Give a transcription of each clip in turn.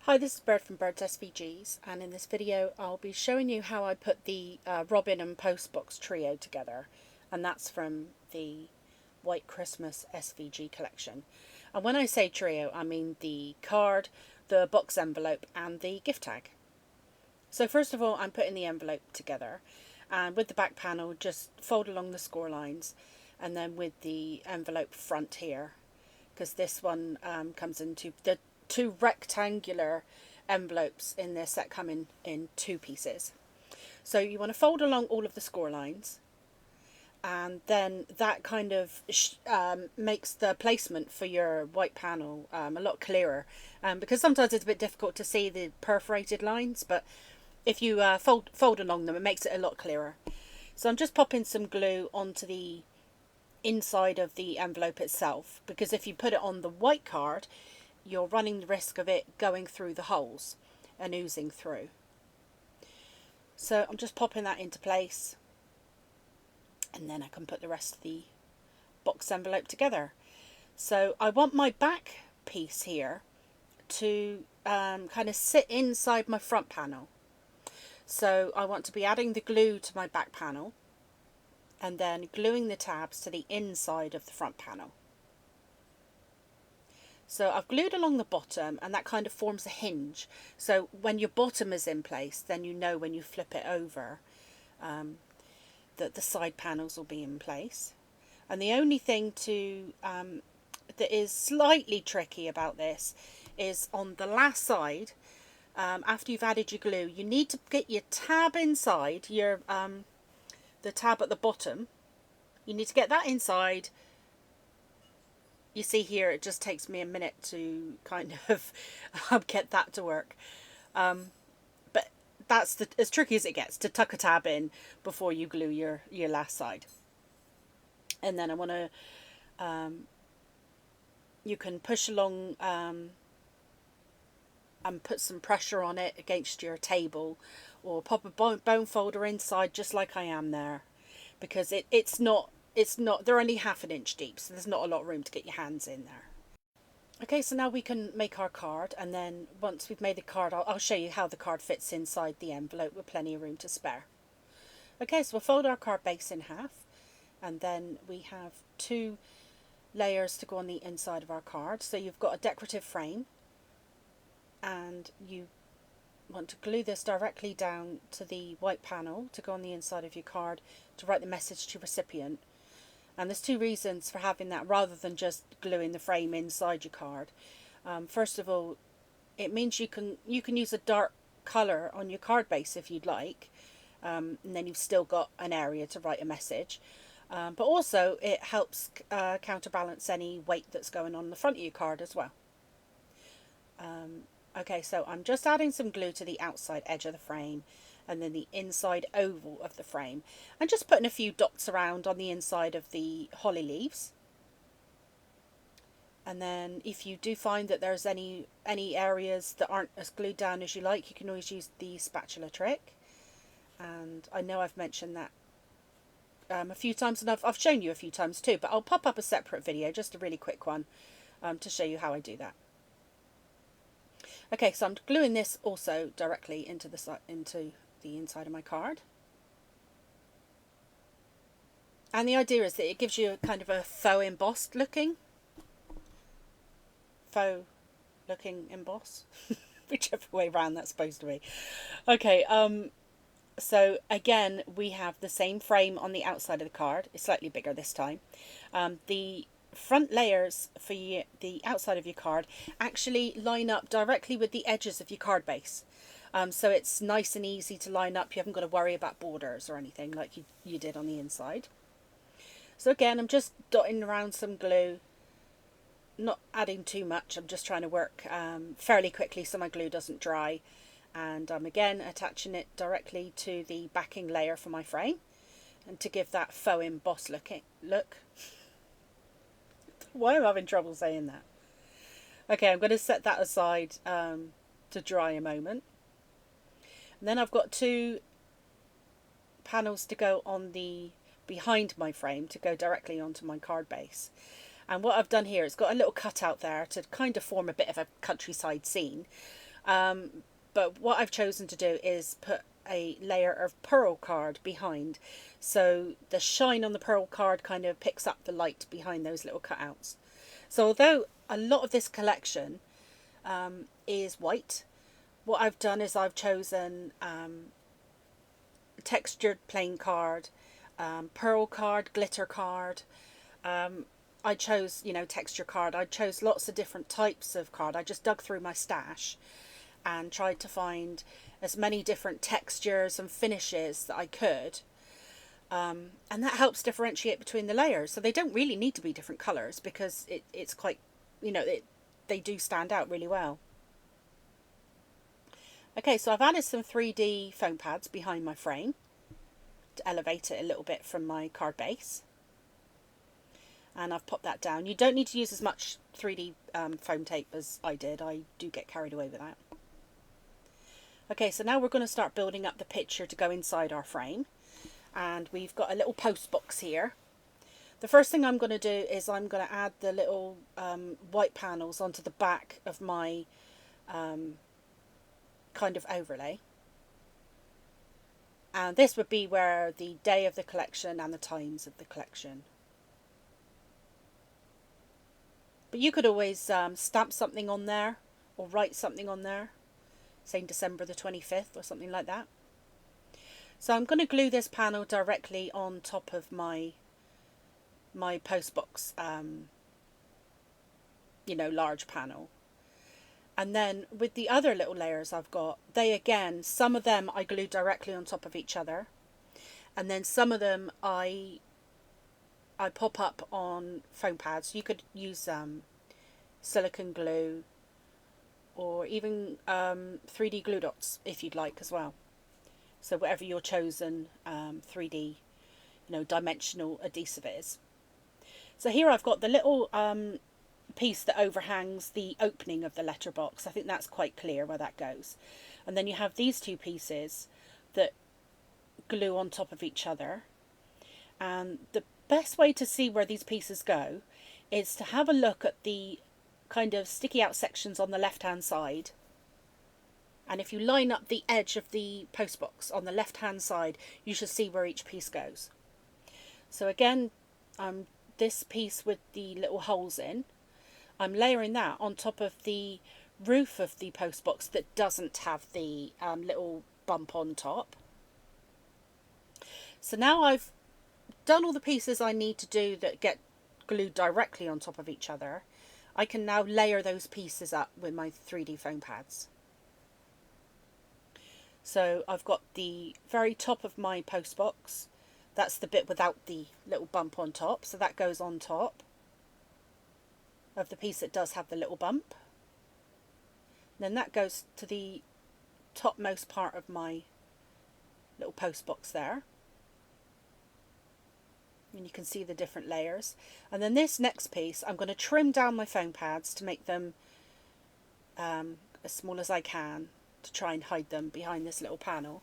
Hi, this is Bird from Birds SVGs, and in this video I'll be showing you how I put the Robin and Postbox trio together, and that's from the White Christmas SVG Collection. And when I say trio, I mean the card, the box envelope and the gift tag. So first of all, I'm putting the envelope together, and with the back panel just fold along the score lines, and then with the envelope front here, because this one comes into the two rectangular envelopes in this set come in two pieces. So you want to fold along all of the score lines, and then that kind of makes the placement for your white panel a lot clearer, because sometimes it's a bit difficult to see the perforated lines, but if you fold along them, it makes it a lot clearer. So I'm just popping some glue onto the inside of the envelope itself, because if you put it on the white card, you're running the risk of it going through the holes and oozing through. So I'm just popping that into place, and then I can put the rest of the box envelope together. So I want my back piece here to kind of sit inside my front panel. So I want to be adding the glue to my back panel and then gluing the tabs to the inside of the front panel. So I've glued along the bottom, and that kind of forms a hinge. So when your bottom is in place, then you know when you flip it over that the side panels will be in place. And the only thing that is slightly tricky about this is on the last side, after you've added your glue, you need to get your tab inside, the tab at the bottom. You need to get that inside. You see here, it just takes me a minute to kind of get that to work. But that's as tricky as it gets, to tuck a tab in before you glue your last side. And then I want to, you can push along and put some pressure on it against your table, or pop a bone folder inside just like I am there, because it's not, they're only half an inch deep, so there's not a lot of room to get your hands in there. Okay, so now we can make our card, and then once we've made the card, I'll show you how the card fits inside the envelope with plenty of room to spare. Okay, so we'll fold our card base in half, and then we have two layers to go on the inside of our card. So you've got a decorative frame, and you want to glue this directly down to the white panel to go on the inside of your card to write the message to recipient. And there's two reasons for having that rather than just gluing the frame inside your card. First of all, it means you can use a dark colour on your card base if you'd like, and then you've still got an area to write a message. But also it helps counterbalance any weight that's going on the front of your card as well. Okay, so I'm just adding some glue to the outside edge of the frame, and then the inside oval of the frame, and just putting a few dots around on the inside of the holly leaves. And then if you do find that there's any areas that aren't as glued down as you like, you can always use the spatula trick. And I know I've mentioned that a few times, and I've shown you a few times too, but I'll pop up a separate video, just a really quick one, to show you how I do that. Okay, so I'm gluing this also directly into the inside of my card. And the idea is that it gives you kind of a faux embossed looking emboss, whichever way around that's supposed to be. Okay, so again, we have the same frame on the outside of the card. It's slightly bigger this time. The front layers for the outside of your card actually line up directly with the edges of your card base. So it's nice and easy to line up. You haven't got to worry about borders or anything like you did on the inside. So again, I'm just dotting around some glue, not adding too much. I'm just trying to work fairly quickly so my glue doesn't dry. And I'm again attaching it directly to the backing layer for my frame, and to give that faux emboss look. Why am I having trouble saying that? Okay, I'm going to set that aside to dry a moment. And then I've got two panels to go on the behind my frame to go directly onto my card base. And what I've done here is got a little cutout there to kind of form a bit of a countryside scene. But what I've chosen to do is put a layer of pearl card behind, so the shine on the pearl card kind of picks up the light behind those little cutouts. So although a lot of this collection is white, what I've done is I've chosen textured plain card, pearl card, glitter card. I chose, you know, texture card. I chose lots of different types of card. I just dug through my stash and tried to find as many different textures and finishes that I could. And that helps differentiate between the layers. So they don't really need to be different colours, because it's quite, you know, they do stand out really well. Okay, so I've added some 3D foam pads behind my frame to elevate it a little bit from my card base. And I've popped that down. You don't need to use as much 3D foam tape as I did. I do get carried away with that. Okay, so now we're going to start building up the picture to go inside our frame. And we've got a little post box here. The first thing I'm going to do is I'm going to add the little white panels onto the back of my kind of overlay. And this would be where the day of the collection and the times of the collection. But you could always stamp something on there or write something on there, saying December the 25th or something like that. So I'm going to glue this panel directly on top of my postbox, you know, large panel. And then with the other little layers I've got, they again, some of them I glue directly on top of each other. And then some of them I pop up on foam pads. You could use silicone glue or even 3D glue dots if you'd like as well. So whatever your chosen 3D, you know, dimensional adhesive is. So here I've got the little piece that overhangs the opening of the letterbox. I think that's quite clear where that goes. And then you have these two pieces that glue on top of each other. And the best way to see where these pieces go is to have a look at the kind of sticky out sections on the left hand side. And if you line up the edge of the postbox on the left hand side, you should see where each piece goes. So again, this piece with the little holes in, I'm layering that on top of the roof of the postbox that doesn't have the little bump on top. So now I've done all the pieces I need to do that get glued directly on top of each other. I can now layer those pieces up with my 3D foam pads. So I've got the very top of my postbox. That's the bit without the little bump on top. So that goes on top of the piece that does have the little bump. Then that goes to the topmost part of my little postbox there. And you can see the different layers. And then this next piece, I'm going to trim down my foam pads to make them as small as I can, to try and hide them behind this little panel.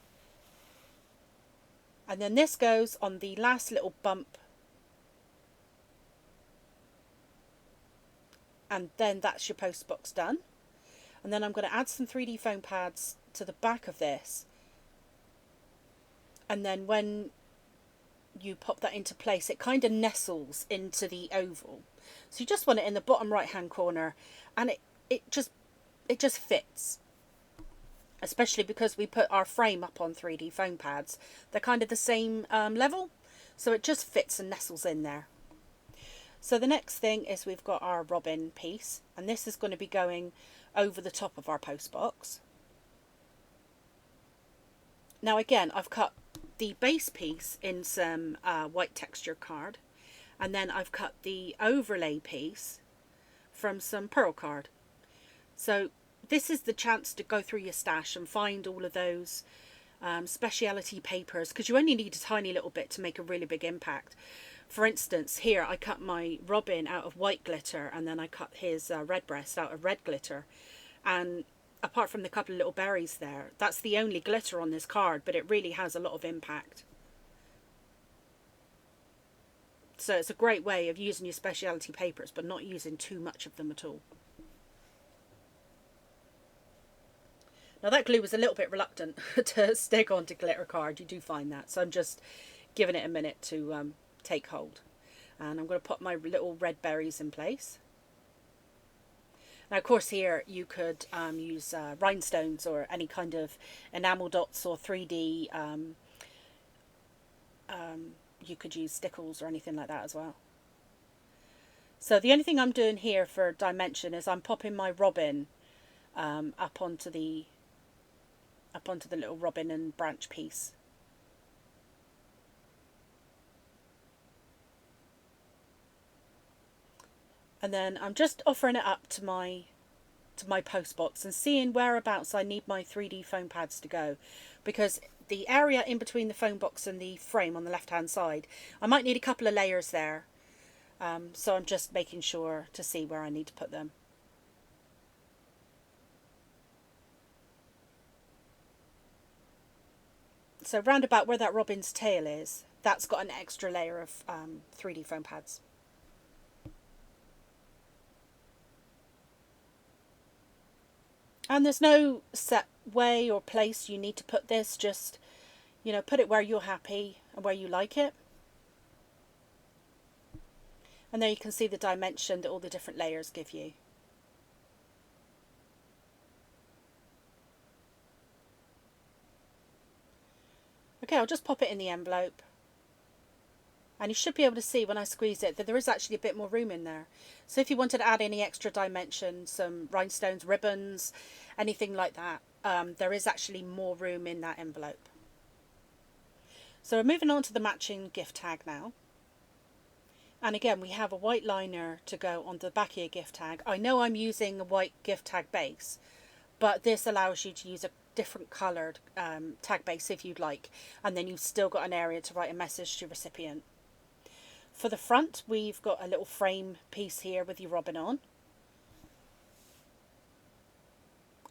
And then this goes on the last little bump. And then that's your postbox done. And then I'm going to add some 3D foam pads to the back of this. And then when you pop that into place, it kind of nestles into the oval. So you just want it in the bottom right hand corner, and it just fits. Especially because we put our frame up on 3D foam pads. They're kind of the same level, so it just fits and nestles in there. So the next thing is we've got our robin piece, and this is going to be going over the top of our postbox. Now again, I've cut the base piece in some white texture card, and then I've cut the overlay piece from some pearl card. So this is the chance to go through your stash and find all of those speciality papers, because you only need a tiny little bit to make a really big impact. For instance, here I cut my robin out of white glitter, and then I cut his redbreast out of red glitter. And apart from the couple of little berries there, that's the only glitter on this card, but it really has a lot of impact. So it's a great way of using your speciality papers, but not using too much of them at all. Now that glue was a little bit reluctant to stick onto glitter card, you do find that, so I'm just giving it a minute to take hold. And I'm going to put my little red berries in place. Now of course here you could use rhinestones or any kind of enamel dots or 3D, you could use stickles or anything like that as well. So the only thing I'm doing here for dimension is I'm popping my robin up onto the little robin and branch piece. And then I'm just offering it up to my post box and seeing whereabouts I need my 3D foam pads to go, because the area in between the foam box and the frame on the left hand side, I might need a couple of layers there. So I'm just making sure to see where I need to put them. So round about where that robin's tail is, that's got an extra layer of 3D foam pads. And there's no set way or place you need to put this, just, you know, put it where you're happy and where you like it. And there you can see the dimension that all the different layers give you. Okay, I'll just pop it in the envelope. And you should be able to see when I squeeze it that there is actually a bit more room in there. So if you wanted to add any extra dimension, some rhinestones, ribbons, anything like that, there is actually more room in that envelope. So we're moving on to the matching gift tag now. And again, we have a white liner to go onto the back of your gift tag. I know I'm using a white gift tag base, but this allows you to use a different coloured tag base if you'd like. And then you've still got an area to write a message to your recipient. For the front, we've got a little frame piece here with your robin on.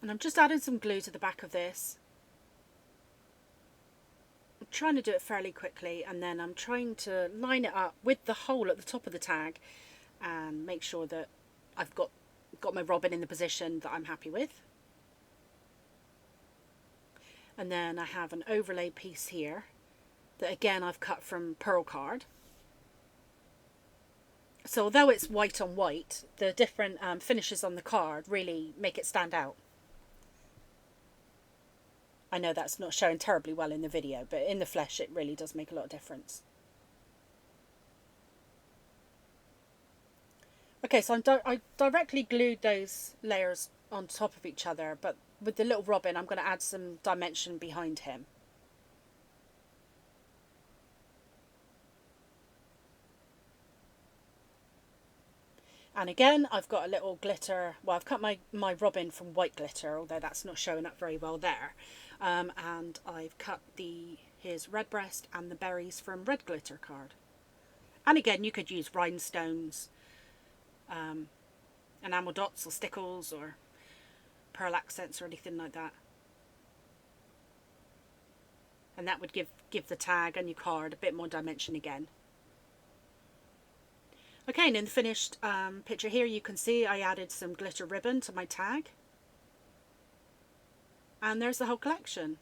And I'm just adding some glue to the back of this. I'm trying to do it fairly quickly, and then I'm trying to line it up with the hole at the top of the tag and make sure that I've got my robin in the position that I'm happy with. And then I have an overlay piece here that again I've cut from pearl card. So although it's white on white, the different finishes on the card really make it stand out. I know that's not showing terribly well in the video, but in the flesh it really does make a lot of difference. Okay, so I directly glued those layers on top of each other, but with the little robin I'm going to add some dimension behind him. And again, I've got a little glitter, well, I've cut my robin from white glitter, although that's not showing up very well there. And I've cut his red breast and the berries from red glitter card. And again, you could use rhinestones, enamel dots or stickles or pearl accents or anything like that. And that would give the tag and your card a bit more dimension again. Okay, and in the finished picture here you can see I added some glitter ribbon to my tag. And there's the whole collection.